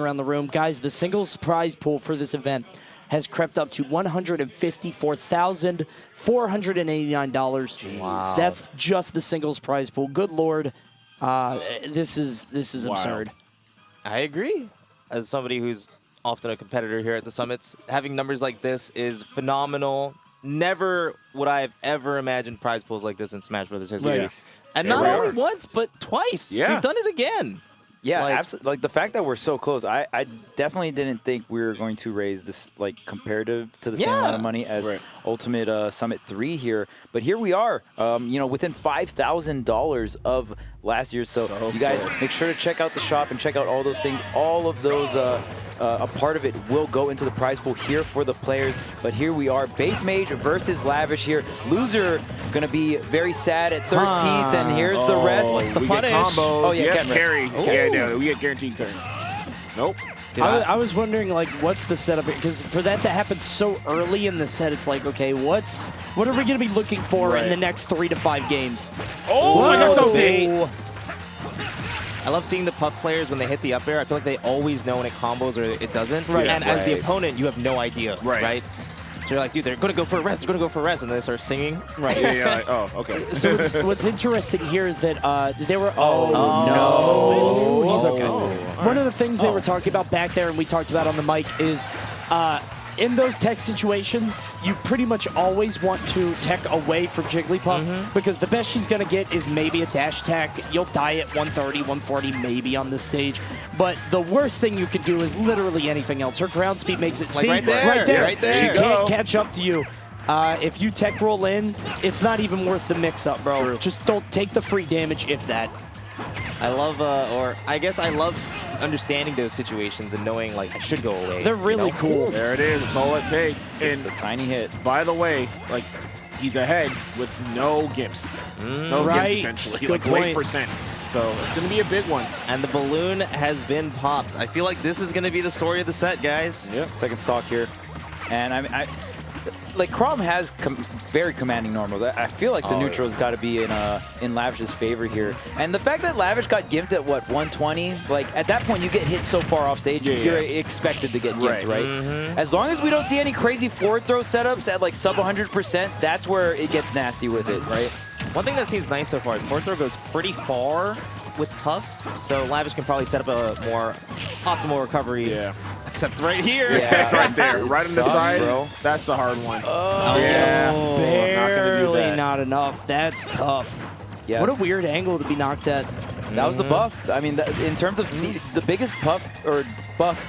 around the room. Guys, the singles prize pool for this event has crept up to $154,489. Wow. That's just the singles prize pool. Good Lord. This is absurd. I agree. As somebody who's often a competitor here at the Summits, having numbers like this is phenomenal. Never would I have ever imagined prize pools like this in Smash Brothers history. Right. And Here not we only are. once, but twice. Yeah. We've done it again. Yeah, Like- absolutely. Like the fact that we're so close, I definitely didn't think we were going to raise this like comparative to the same amount of money as Right. Ultimate Summit 3 here. But here we are, you know, within $5,000 of last year. So you guys make sure to check out the shop and check out all those things. All of those, a part of it will go into the prize pool here for the players. But here we are, BassMage versus Lavish here. Loser gonna be very sad at 13th, and here's the rest. What's the we punish? Get combos. Oh, yeah, yes, can't rest. carry. Oh. Yeah, no, we get guaranteed carry. Nope. I was wondering, like, what's the setup? Because for that to happen so early in the set, it's like, okay, what are we going to be looking for in the next 3 to 5 games? Oh, I got so sick. I love seeing the Puff players when they hit the up air. I feel like they always know when it combos or it doesn't. Right. And as the opponent, you have no idea. Right. So you're like, dude, they're going to go for a rest. They're going to go for a rest. And then they start singing. Right. Yeah, like, oh, okay. So what's interesting here is that they were. no. He's okay. Oh, One of the things they were talking about back there, and we talked about on the mic, is in those tech situations, you pretty much always want to tech away from Jigglypuff because the best she's going to get is maybe a dash tech. You'll die at 130, 140 maybe on this stage. But the worst thing you can do is literally anything else. Her ground speed makes it Like right there, right there. She There you can't go. catch up to you. If you tech roll in, it's not even worth the mix-up, bro. True. Just don't take the free damage, if that. I love, or I guess I love understanding those situations and knowing, like, I should go away. They're really cool. There it is. That's all it takes. It's And a tiny hit. by the way, like, he's ahead with no gimps. No Right. gimps, essentially. Good like, point. 8%. So it's going to be a big one. And the balloon has been popped. I feel like this is going to be the story of the set, guys. Yep. Second stock here. And like Chrom has very commanding normals. I feel like the neutral's got to be in Lavish's favor here. And the fact that Lavish got gimped at what, 120, like at that point you get hit so far off stage, you're expected to get gimped, right? As long as we don't see any crazy forward throw setups at like sub 100%, that's where it gets nasty with it, right? One thing that seems nice so far is forward throw goes pretty far with Puff, so Lavish can probably set up a more optimal recovery. Yeah. Except right here. Yeah. Right there. Right on the Sucks, side. bro. That's the hard one. Oh, yeah. Barely not enough. That's tough. Yeah. What a weird angle to be knocked at. That was the buff. I mean, in terms of the biggest buff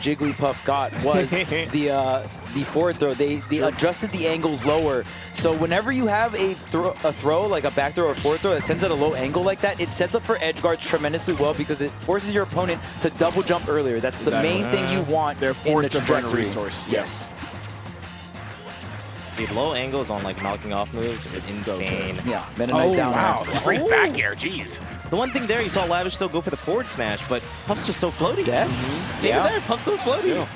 Jigglypuff got was the forward throw. They adjusted the angles lower. So whenever you have a throw, like a back throw or forward throw that sends at a low angle like that, it sets up for edge guards tremendously well because it forces your opponent to double jump earlier. That's the main thing you want They're forced in to the burn a trajectory. resource. Yes. The low angles on like knocking off moves are insane. Yeah. Meta Knight down Wow. there. Straight back air. Jeez. The one thing there, you saw Lavish still go for the forward smash, but Puff's just so floaty. Yeah. Even there, Puff's so floaty. Yeah.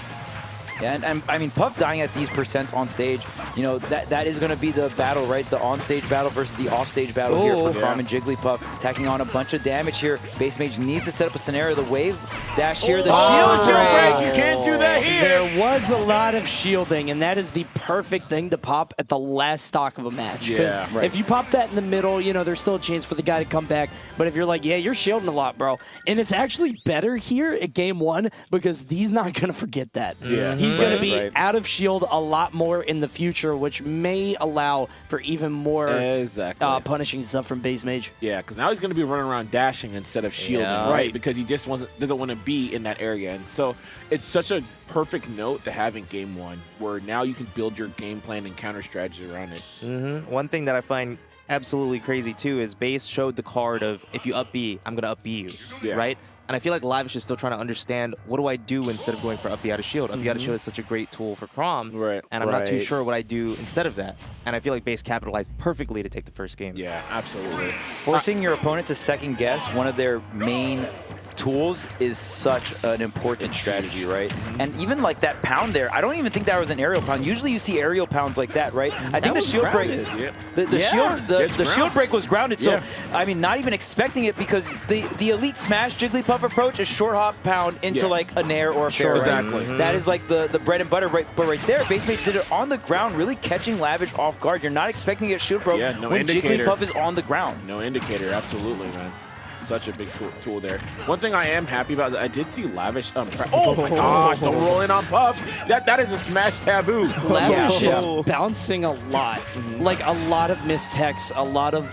Yeah, and I mean, Puff dying at these percents on stage, you know, that is going to be the battle, right? The on-stage battle versus the off-stage battle here for Chrom and Jigglypuff, tacking on a bunch of damage here. BassMage needs to set up a scenario. The wave dash here, the shield break. You can't do that here. There was a lot of shielding, and that is the perfect thing to pop at the last stock of a match. 'Cause Yeah, right. if you pop that in the middle, you know, there's still a chance for the guy to come back. But if you're like, yeah, you're shielding a lot, bro. And it's actually better here at game 1 because he's not going to forget that. Yeah. He's going to be Right. out of shield a lot more in the future, which may allow for even more Exactly. punishing stuff from BassMage. Yeah, because now he's going to be running around dashing instead of shielding, Yeah. right? Because he just doesn't want to be in that area. And so it's such a perfect note to have in game 1, where now you can build your game plan and counter strategy around it. One thing that I find absolutely crazy too is Bass showed the card of if you up B, I'm gonna up B you, Yeah. right? And I feel like Lavish is still trying to understand what do I do instead of going for up B out of shield. Up B out of shield is such a great tool for Chrom, Right. and I'm not too Right. sure what I do instead of that. And I feel like Bass capitalized perfectly to take the first game. Yeah, absolutely. Forcing your opponent to second guess one of their main tools is such an important strategy, right? And even like that pound there, I don't even think that was an aerial pound. Usually you see aerial pounds like that, right? I think the shield break, the shield break was grounded. So I mean, not even expecting it because the elite smash Jigglypuff approach is short hop pound into like a nair or a fair. Exactly. That is like the bread and butter, right? But right there, BassMage did it on the ground, really catching Lavish off guard. You're not expecting to get shield broke when Jigglypuff is on the ground. No indicator, absolutely, man. Such a big tool there. One thing I am happy about is I did see Lavish. Oh my gosh! Don't roll in on Puff. That is a smash taboo. Lavish is bouncing a lot, like a lot of mistechs, a lot of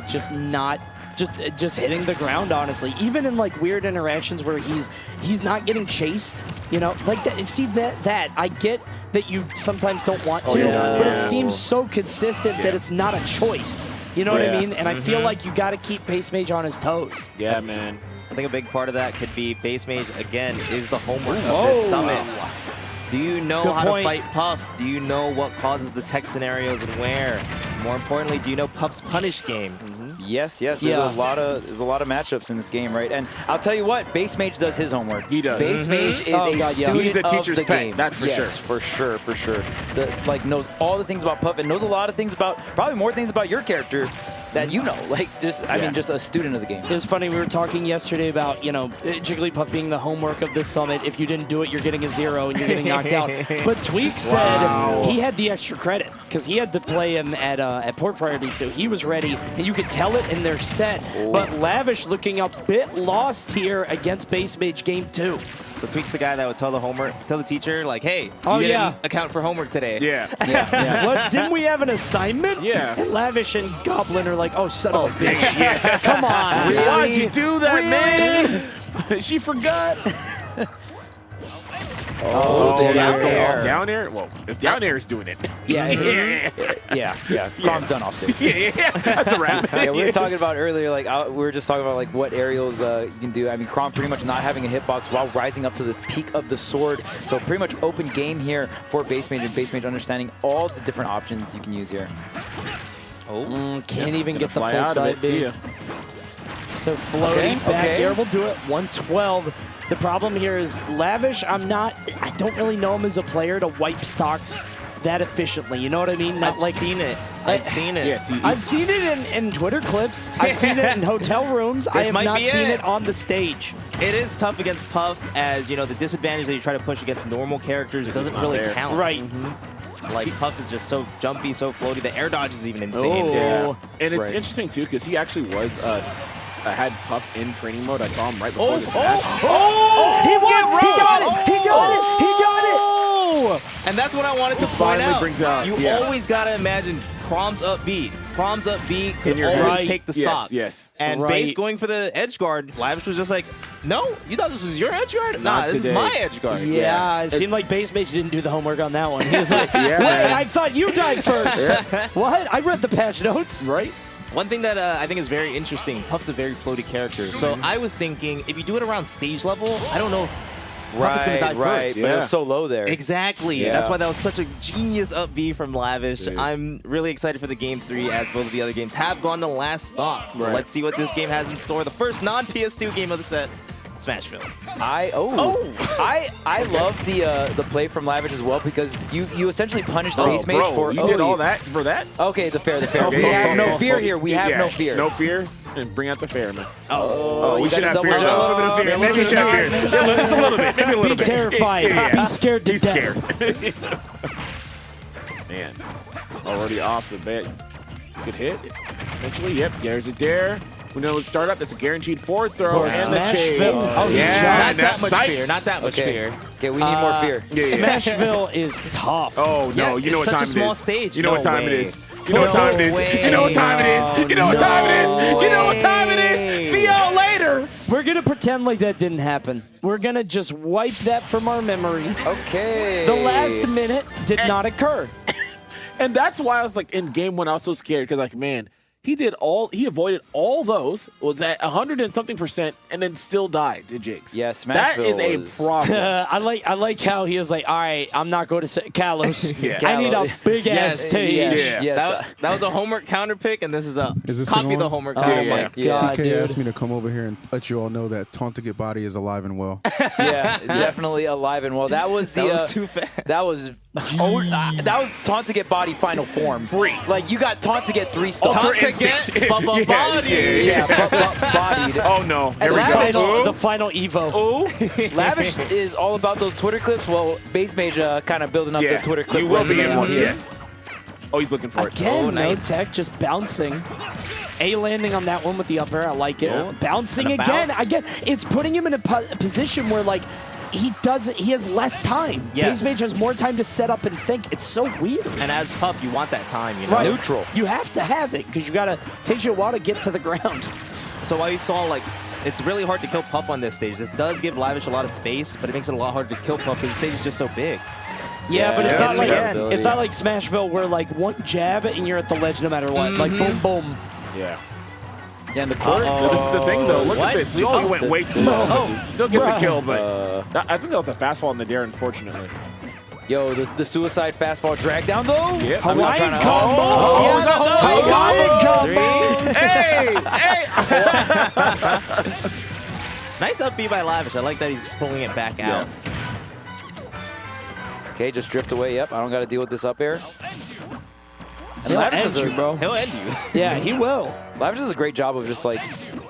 just hitting the ground. Honestly, even in like weird interactions where he's not getting chased, you know, like that. See that I get that you sometimes don't want to, but it seems so consistent that it's not a choice. You know what I mean? And I feel like you got to keep BassMage on his toes. Yeah, man. I think a big part of that could be BassMage, again, is the homework of this summit. Do you know how to fight Puff? Do you know what causes the tech scenarios and where? More importantly, do you know Puff's punish game? Yes. There's a lot of matchups in this game, right? And I'll tell you what, BassMage does his homework. He does. BassMage is a student He's a teacher's of the pet, game. that's for sure. For sure. Knows all the things about Puff and knows a lot of things about, probably more things about your character that you know. Like, I mean, just a student of the game. It was funny, we were talking yesterday about, you know, Jigglypuff being the homework of this summit. If you didn't do it, you're getting a 0 and you're getting knocked out. But Tweak said he had the extra credit because he had to play him at port priority, so he was ready, and you could tell it in their set. But Lavish looking a bit lost here against BassMage game 2. So Tweak's the guy that would tell the teacher, like, hey, you didn't account for homework today. What, didn't we have an assignment? And Lavish and Goblin are like, oh, son of a bitch. Come on. Really? Why'd you do that, man? She forgot. Down air? Well, if down air is doing it. Chrom's done off stage. That's a wrap. We were talking about earlier, like we were just talking about like what aerials you can do. I mean, Chrom pretty much not having a hitbox while rising up to the peak of the sword. So pretty much open game here for BassMage, and BassMage understanding all the different options you can use here. Can't even get the full side B. So floating back air will do it. 112. The problem here is Lavish, I don't really know him as a player to wipe stocks that efficiently. You know what I mean? I've seen it. I've seen it. I've seen it in Twitter clips. I've seen it in hotel rooms. I have not seen it on the stage. It is tough against Puff, as, you know, the disadvantage that you try to push against normal characters doesn't really count. Right. Like, Puff is just so jumpy, so floaty. The air dodge is even insane. And it's interesting, too, because he actually was... had Puff in training mode. I saw him right before this match. He got it! And that's what I wanted to point out. Brings out, you always got to imagine Chrom's up B. Chrom's up B can always take the stock. And Bass going for the edge guard, Lavish was just like, no, you thought this was your edge guard? Nah, this is my edge guard. It seemed like BassMage didn't do the homework on that one. He was like, wait, I thought you died first. What? I read the patch notes. Right. One thing that I think is very interesting, Puff's a very floaty character. So I was thinking, if you do it around stage level, I don't know if Puff is going to die first. But it was so low there. Exactly. That's why that was such a genius up B from Lavish. I'm really excited for the game 3, as both of the other games have gone to last stock. So let's see what this game has in store. The first non-PS2 game of the set. Smashville. I love the play from Lavish as well, because you essentially punished the BassMage for... You did all that for that? Okay, the fair. We have no fear here. We have no fear. No fear? And bring out the fair, man. We should have fear. A little bit of fear. Maybe we should have fear. Just a little bit. Maybe a little bit. Be terrified. Be scared to death. Man, already off the bat. Good hit. Eventually, there's a dare. We know it's startup. That's a guaranteed forward throw. And the chase. Not that much fear. Not that much fear. Okay, we need more fear. Smashville is tough. Oh, no. You know what time it is. It's such a small stage. You know what time it is. You know what time it is. You know what time it is. You know what time it is. You know what time it is. See y'all later. We're going to pretend like that didn't happen. We're going to just wipe that from our memory. Okay. The last minute did not occur. And that's why I was like, in game 1, I was so scared, because, like, man, He avoided all those, was at 100 and something %, and then still died to Jigs. Yeah, That is Smashville a problem. I like how he was like, all right, I'm not going to say Kalos. Yeah. I need a big ass stage. Yes, Yeah. yes. That was a homework counter pick, and this is a Is this copy thing the on? homework Oh counter Yeah, my pick. yeah. god, TK dude. asked me to come over here and let you all know that Taunt to Get Body is alive and well. Yeah, definitely alive and well. That was the That was too fast. that was that was Taunt to Get Body final form. Like you got Taunt to Get 3 stars. Ultra Taunt to instinct. get body. Yeah, bodied. Oh no! Here And we Lavish- go. The final Evo. Lavish is all about those Twitter clips. Well, BassMage kind of building up the Twitter clip. You will be resume in one. here. Yes. Oh, he's looking for it. Again, Oh, no nice. tech, just bouncing. A landing on that one with the up air. I like it. Yeah. Bouncing And a again. bounce. Again, it's putting him in a position where like he has less time. Yes. BassMage has more time to set up and think. It's so weird. And as Puff, you want that time, you know? Right. Neutral. You have to have it because you gotta takes you a while to get to the ground. So while you saw, like, it's really hard to kill Puff on this stage. This does give Lavish a lot of space, but it makes it a lot harder to kill Puff because the stage is just so big. Yeah, but it's Yeah, not like yeah. it's not like Smashville where like one jab and you're at the ledge no matter what. Like boom boom. Yeah. Yeah, and the court. But this is the thing, though. Look What? at this. He only went way too low. Oh. Still gets a Bruh. kill, but I think that was a fast fall in the dare, unfortunately. Yo, the suicide fastfall drag down though. Yep. I'm not Hawaiian trying to. combo. Oh, Hawaiian combo. Hey! Nice up B by Lavish. I like that he's pulling it back out. Okay, just drift away. Yep, I don't got to deal with this up air. And He'll Lavish end does you, bro. He'll end you. Yeah, he will. Lavish does a great job of just like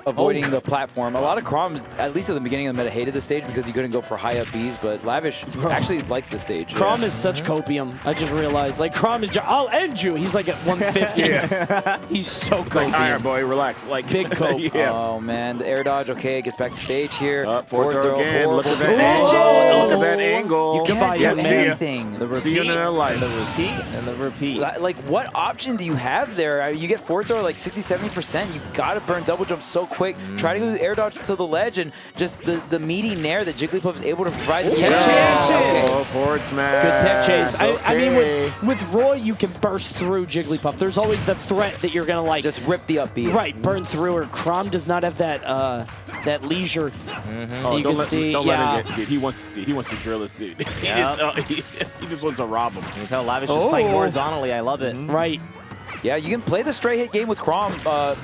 avoiding the platform. A lot of Chroms, at least at the beginning of the meta, hated the stage because you couldn't go for high up Bs, but Lavish actually likes the stage. Chrom is such copium. I just realized. Like, Chrom is I'll end you. He's like at 150. He's so Like, all right, copium. boy, relax. Like Big cope. Yeah. Oh man, the air dodge. Okay, gets back to stage here. Forward throw again. Look at that position. angle. Look at that angle. You can't Yeah, do see ya. anything. The repeat, See you in another life. and the repeat, and the repeat. Like, what option do you have there? You get forward throw like 60-70%. You gotta burn double jump so quick. Try to do air dodge to the ledge, and just the meaty nair that Jigglypu is able to provide the tech chase. Okay. Oh, forward smash. Good tech chase. I mean, Okay. with Roy, you can burst through Jigglypuff. There's always the threat that you're gonna like Just rip the up B. right burn through her. Chrom does not have that that leisure. Oh, You don't can let, see, don't yeah. let him get. He wants to drill this dude. He just wants to rob him. You can tell Lavish is playing Oh. horizontally. I love it. Right. Yeah, you can play the straight hit game with Chrom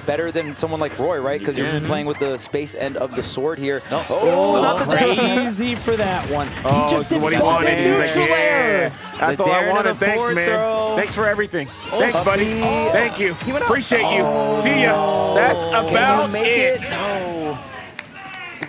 better than someone like Roy, right? Because you're playing with the space end of the sword here. Oh, not the dash. crazy for that one. Oh, He just so did what he fucking wanted. He's like, neutral air. yeah. That's The all I dare to wanted. the Thanks, forward man. throw. Thanks for everything. Thanks, buddy. Oh. Thank you. Appreciate you. See ya. That's Can about you make it. it? No.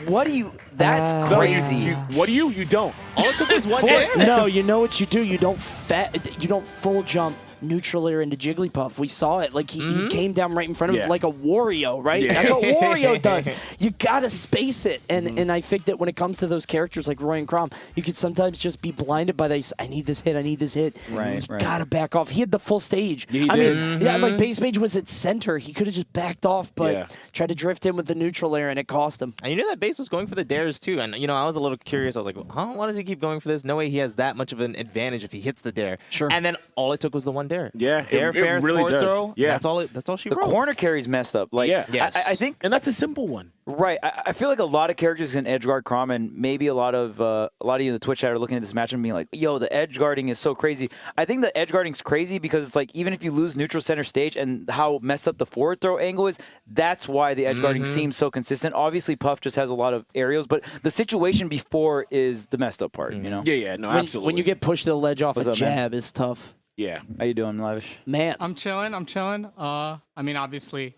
What do you? That's No, crazy. What do you? You don't. All it took was one dare. No, you know what you do? You don't full jump neutral air into Jigglypuff. We saw it. Like he came down right in front of him Yeah. like a Wario, right? Yeah. That's what Wario does. You gotta space it. And I think that when it comes to those characters like Roy and Chrom, you could sometimes just be blinded by this. I need this hit. I need this hit. Right, You right. gotta back off. He had the full stage. Yeah, he I did. mean, yeah, like BassMage was at center. He could have just backed off, but Yeah. tried to drift in with the neutral air, and it cost him. And you knew that Base was going for the dares too. And you know, I was a little curious. I was like, huh? Why does he keep going for this? No way he has that much of an advantage if he hits the dare. Sure. And then all it took was the one dare. Yeah, Dare it fair really forward does. throw. Yeah. That's all. That's all she The wrote. corner carry's messed up. Like, Yeah. Yes. I think And that's a simple one. right. I feel like a lot of characters can edge guard Chrom, and maybe a lot of you in the Twitch chat are looking at this match and being like, "Yo, the edge guarding is so crazy." I think the edge guarding's crazy because it's like even if you lose neutral center stage and how messed up the forward throw angle is, that's why the edge guarding seems so consistent. Obviously, Puff just has a lot of aerials, but the situation before is the messed up part. You know? Yeah, no, When, absolutely. when you get pushed to the ledge off What's a up, man? jab is tough. yeah. How you doing, Lavish? Man. I'm chilling. I mean, obviously,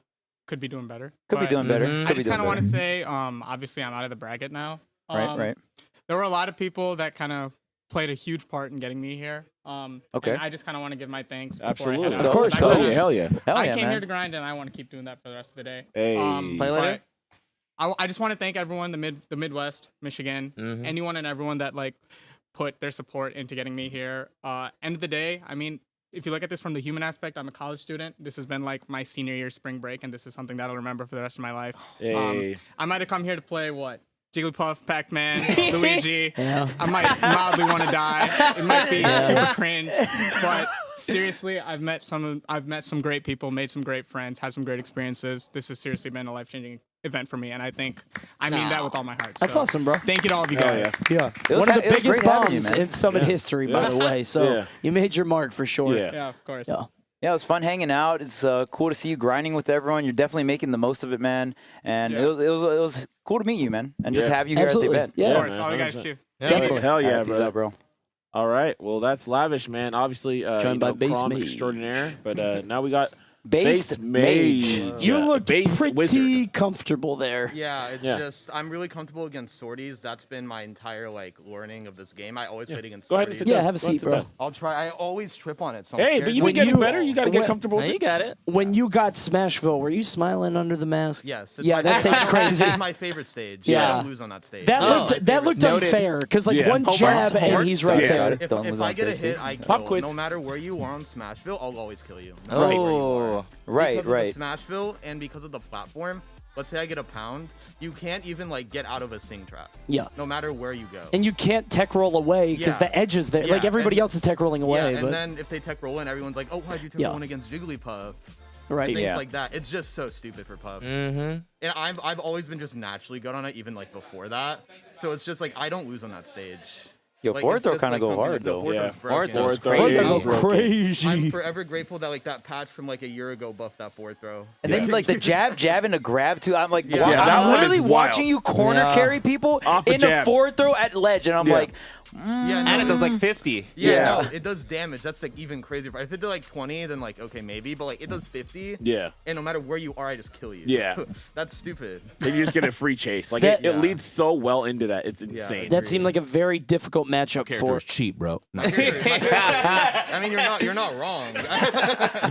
could be doing better. Could be but doing better. Mhm. Could I be just doing kind of want better. to say, obviously, I'm out of the bracket now. Right. There were a lot of people that kind of played a huge part in getting me here. Okay. And I just kind of want to give my thanks. before I Absolutely. head Of out. course, I go. just- Hell yeah. Hell I yeah, came man. here to grind, and I want to keep doing that for the rest of the day. Hey. Play later? but I just want to thank everyone, the Midwest, Michigan, anyone and everyone that like put their support into getting me here. End of the day, I mean, if you look at this from the human aspect, I'm a college student. This has been like my senior year spring break, and this is something that I'll remember for the rest of my life. Hey. I might have come here to play what? Jigglypuff, Pac-Man, Luigi. Yeah. I might mildly want to die. It might be super cringe, but seriously, I've met some great people, made some great friends, had some great experiences. This has seriously been a life-changing event for me, and I think I mean that with all my heart. That's So, awesome, bro. Thank you to all of you guys. Yeah. It was One of the it was biggest great having you, bombs man. in Summit history, by the way. So you made your mark for sure. Yeah. Yeah, of course. Yeah. Yeah, it was fun hanging out. It's cool to see you grinding with everyone. You're definitely making the most of it, man. And Yeah. it was cool to meet you, man, and just Yeah. have you here Absolutely. at the event. Yeah. Of course, man, all you guys 100%. too. Definitely. Hell yeah, All right, peace brother. out, bro. All right. Well, that's Lavish, man. Obviously, Joined by Chrom BassMage. extraordinaire. But now we got BassMage. You look Based pretty wizard. comfortable there. Yeah, it's Yeah. just I'm really comfortable against sorties. That's been my entire learning of this game. I always played against Go ahead and sorties. sit Yeah, down. have a Go ahead and seat, sit bro. down. I'll try. I always trip on it. So I'm Hey, scared. but you've When been getting you- better. You got to get when- comfortable. Now you got it. When you got Smashville, were you smiling under the mask? Yes. Yeah, that stage crazy. It's my favorite stage. Yeah. I don't lose on that stage. That Oh. looked that looked Noted. unfair because Yeah. one Homework. jab and Homework. he's right Yeah. there. If, Don't if lose I on get a stage. hit, I Pop kill. quiz. No matter where you are on Smashville, I'll always kill you. No matter where you Oh, are. right, Because right. of the Smashville and because of the platform, let's say I get a pound, you can't even get out of a sing trap. Yeah. No matter where you go. And you can't tech roll away because Yeah. the edge is there. Yeah, Like everybody and- else is tech rolling away. yeah, but and then if they tech roll in, everyone's like, oh, why'd you tech Yeah. roll in against Jigglypu? right. Things Yeah. like that. It's just so stupid for Puff. Mm-hmm. And I've always been just naturally good on it, even before that. So it's just I don't lose on that stage. Yo, Like, forward it's throw just, kind of go something hard the though. forward Yeah. throw's broken. Forward throw Front is throw broken. crazy. I'm forever grateful that that patch from a year ago buffed that forward throw. And then the jab and a grab too. I'm like, Yeah. wow, Yeah, that I'm one literally is wild. watching you corner Yeah. carry people Off the in a jab. forward throw at ledge, and I'm Yeah. like, Yeah, And it does 50. Yeah, Yeah. no, it does damage. That's even crazier. If it did 20, then okay, maybe. But it does 50. Yeah. And no matter where you are, I just kill you. Yeah. That's stupid. And you just get a free chase. Like That- it Yeah. leads so well into that. It's insane. That seemed like a very difficult matchup Character for. is cheap, bro. I mean, you're not wrong.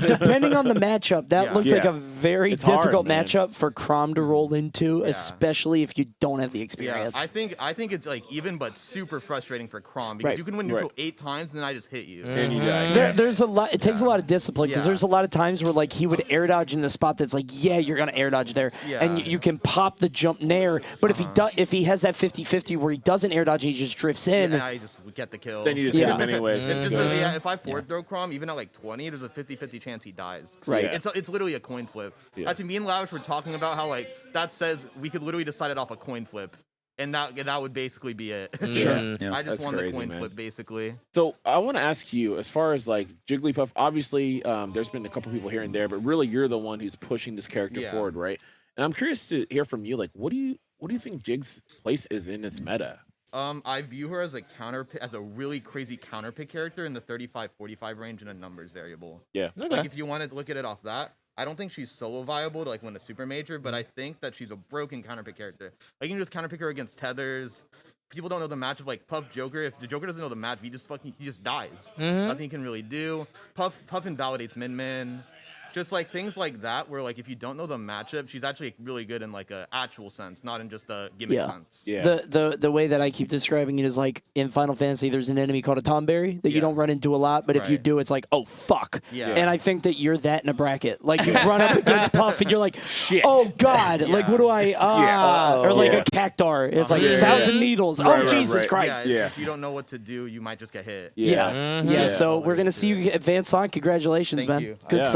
Depending on the matchup, that Yeah. looked like Yeah. a very It's hard, difficult man. matchup for Chrom to roll into, especially if you don't have the Yeah, experience. I think it's even but super frustrating for Chrom because Right. you can win neutral 8 times and then I just hit you. And you die. There's a lot. It takes a lot of discipline because Yeah. there's a lot of times where he would air dodge in the spot that's yeah, you're gonna air dodge there, Yeah. and you can pop the jump nair. But if he has that 50-50 where he doesn't air dodge, and he just drifts in. And I just get the kill. Then you just Yeah. hit him anyways. It's just if I forward throw Chrom, even at 20, there's a 50-50 chance he dies. Right. Yeah. It's literally a coin flip. Yeah. Actually, me and Lavish were talking about how that says we could literally decide it off a coin flip, and that would basically be it. Sure. Yeah. I just That's won crazy, the coin man. flip basically. So I want to ask you, as far as Jigglypuff, obviously there's been a couple people here and there, but really you're the one who's pushing this character Yeah. forward, right? And I'm curious to hear from you. What do you think Jig's place is in this meta? I view her as a really crazy counter pick character in the 35-45 range in a numbers variable. Yeah. If you wanted to look at it off that, I don't think she's solo viable to win a super major, but I think that she's a broken counter pick character. You can just counter pick her against tethers. People don't know the matchup. Puff Joker. If the Joker doesn't know the matchup, he just dies. Nothing he can really do. Puff invalidates Min. Just things like that, where if you don't know the matchup, she's actually really good in a actual sense, not in just a gimmick sense. Yeah. The way that I keep describing it is in Final Fantasy, there's an enemy called a Tomberry that you Yeah. don't run into a lot, but if you Right. do, it's oh fuck. Yeah. And I think that you're that in a bracket. You run up against Puff and you're like, Shit. oh god, Yeah. what do I? Or Yeah. a Cactar. It's Yeah. thousand needles. Right, Oh right, Jesus right. Christ. Yeah, Yeah. it's just you don't know what to do. You might just get hit. Yeah. Yeah. So all we're there gonna is see to you advance on. Congratulations, Thank man. you. Good Yeah. stuff.